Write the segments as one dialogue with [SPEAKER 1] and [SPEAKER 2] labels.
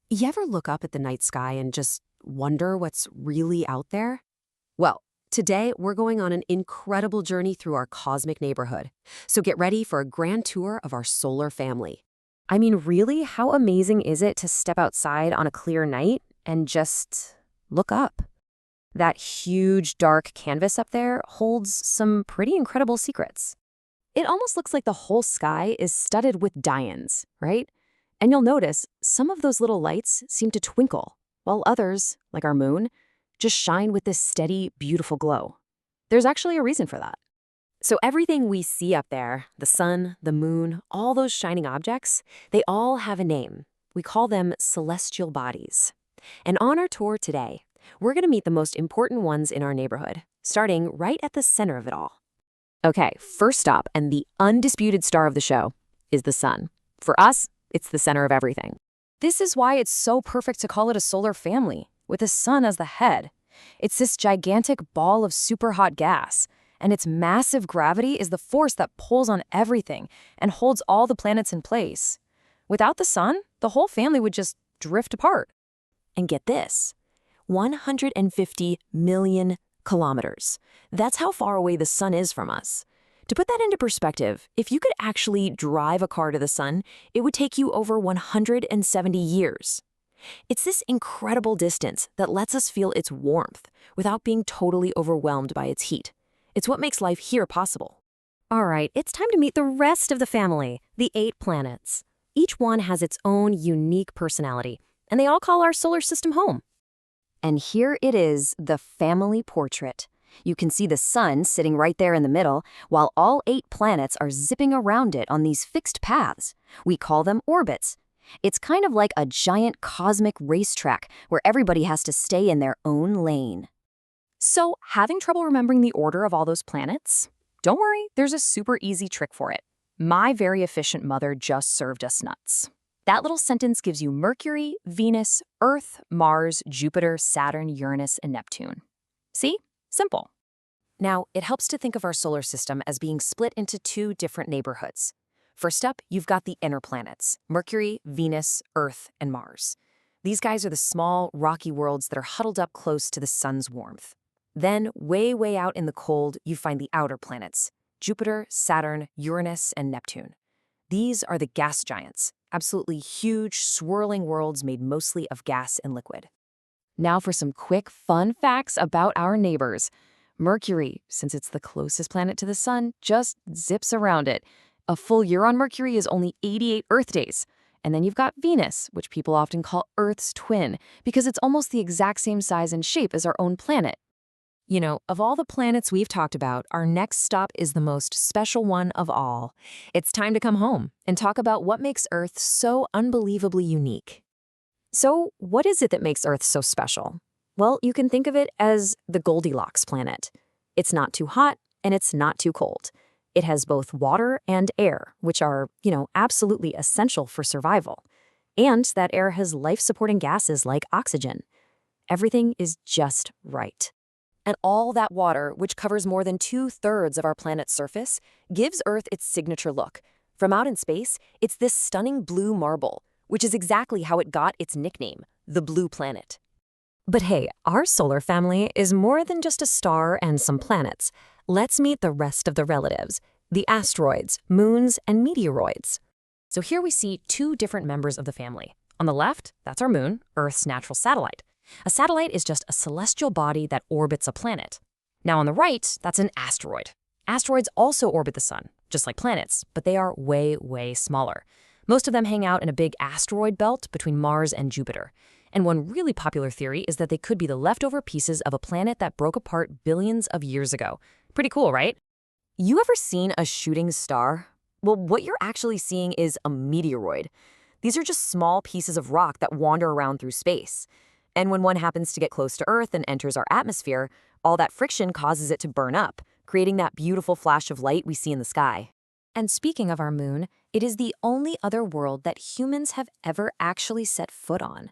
[SPEAKER 1] You ever look up at the night sky and just wonder what's really out there? Well, today we're going on an incredible journey through our cosmic neighborhood. So get ready for a grand tour of our solar family.
[SPEAKER 2] I mean, really, how amazing is it to step outside on a clear night and just look up? That huge dark canvas up there holds some pretty incredible secrets.
[SPEAKER 3] It almost looks like the whole sky is studded with diamonds, right? And you'll notice some of those little lights seem to twinkle, while others, like our moon, just shine with this steady, beautiful glow. There's actually a reason for that.
[SPEAKER 2] So everything we see up there, the sun, the moon, all those shining objects, they all have a name. We call them celestial bodies. And on our tour today, we're going to meet the most important ones in our neighborhood, starting right at the center of it all. Okay, first stop, and the undisputed star of the show, is the sun. For us, it's the center of everything.
[SPEAKER 3] This is why it's so perfect to call it a solar family, with the sun as the head. It's this gigantic ball of super hot gas, and its massive gravity is the force that pulls on everything and holds all the planets in place. Without the sun, the whole family would just drift apart.
[SPEAKER 2] And get this, 150 million kilometers. That's how far away the sun is from us. To put that into perspective, if you could actually drive a car to the sun, it would take you over 170 years. It's this incredible distance that lets us feel its warmth without being totally overwhelmed by its heat. It's what makes life here possible. All right, it's time to meet the rest of the family, the 8 planets. Each one has its own unique personality, and they all call our solar system home. And here it is, the family portrait. You can see the sun sitting right there in the middle, while all 8 planets are zipping around it on these fixed paths. We call them orbits. It's kind of like a giant cosmic racetrack where everybody has to stay in their own lane.
[SPEAKER 3] So, having trouble remembering the order of all those planets? Don't worry, there's a super easy trick for it. My very efficient mother just served us nuts. That little sentence gives you Mercury, Venus, Earth, Mars, Jupiter, Saturn, Uranus, and Neptune. See? Simple.
[SPEAKER 2] Now, it helps to think of our solar system as being split into 2 different neighborhoods. First up, you've got the inner planets, Mercury, Venus, Earth, and Mars. These guys are the small, rocky worlds that are huddled up close to the sun's warmth. Then, way out in the cold, you find the outer planets, Jupiter, Saturn, Uranus, and Neptune. These are the gas giants, absolutely huge, swirling worlds made mostly of gas and liquid. Now for some quick, fun facts about our neighbors. Mercury, since it's the closest planet to the sun, just zips around it. A full year on Mercury is only 88 Earth days. And then you've got Venus, which people often call Earth's twin, because it's almost the exact same size and shape as our own planet. You know, of all the planets we've talked about, our next stop is the most special one of all. It's time to come home and talk about what makes Earth so unbelievably unique. So, what is it that makes Earth so special? Well, you can think of it as the Goldilocks planet. It's not too hot and it's not too cold. It has both water and air, which are, absolutely essential for survival. And that air has life-supporting gases like oxygen. Everything is just right. And all that water, which covers more than 2/3 of our planet's surface, gives Earth its signature look. From out in space, it's this stunning blue marble, which is exactly how it got its nickname, the Blue Planet. But hey, our solar family is more than just a star and some planets. Let's meet the rest of the relatives, the asteroids, moons, and meteoroids. So here we see 2 different members of the family. On the left, that's our moon, Earth's natural satellite. A satellite is just a celestial body that orbits a planet. Now on the right, that's an asteroid. Asteroids also orbit the sun, just like planets, but they are way smaller. Most of them hang out in a big asteroid belt between Mars and Jupiter. And one really popular theory is that they could be the leftover pieces of a planet that broke apart billions of years ago. Pretty cool, right? You ever seen a shooting star? Well, what you're actually seeing is a meteoroid. These are just small pieces of rock that wander around through space. And when one happens to get close to Earth and enters our atmosphere, all that friction causes it to burn up, creating that beautiful flash of light we see in the sky. And speaking of our moon, it is the only other world that humans have ever actually set foot on.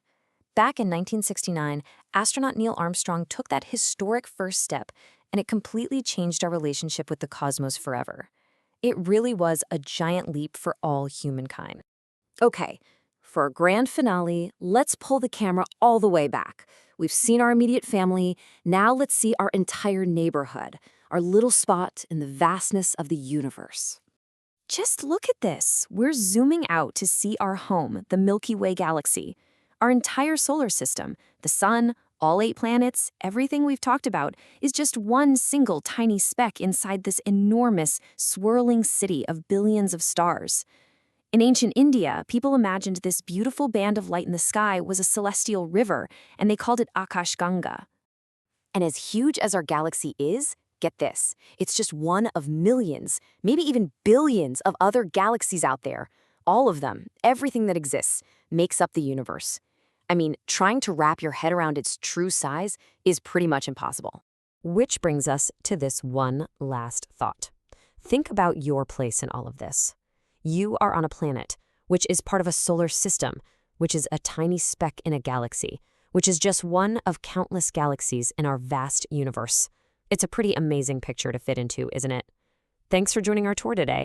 [SPEAKER 2] Back in 1969, astronaut Neil Armstrong took that historic first step, and it completely changed our relationship with the cosmos forever. It really was a giant leap for all humankind. Okay,
[SPEAKER 3] for our grand finale, let's pull the camera all the way back. We've seen our immediate family, now let's see our entire neighborhood, our little spot in the vastness of the universe. Just look at this. We're zooming out to see our home, the Milky Way galaxy. Our entire solar system, the sun, all 8 planets, everything we've talked about, is just one single tiny speck inside this enormous, swirling city of billions of stars. In ancient India, people imagined this beautiful band of light in the sky was a celestial river, and they called it Akashganga.
[SPEAKER 2] And as huge as our galaxy is, get this, it's just one of millions, maybe even billions of other galaxies out there. All of them, everything that exists, makes up the universe. I mean, trying to wrap your head around its true size is pretty much impossible.
[SPEAKER 1] Which brings us to this one last thought. Think about your place in all of this. You are on a planet, which is part of a solar system, which is a tiny speck in a galaxy, which is just one of countless galaxies in our vast universe. It's a pretty amazing picture to fit into, isn't it? Thanks for joining our tour today.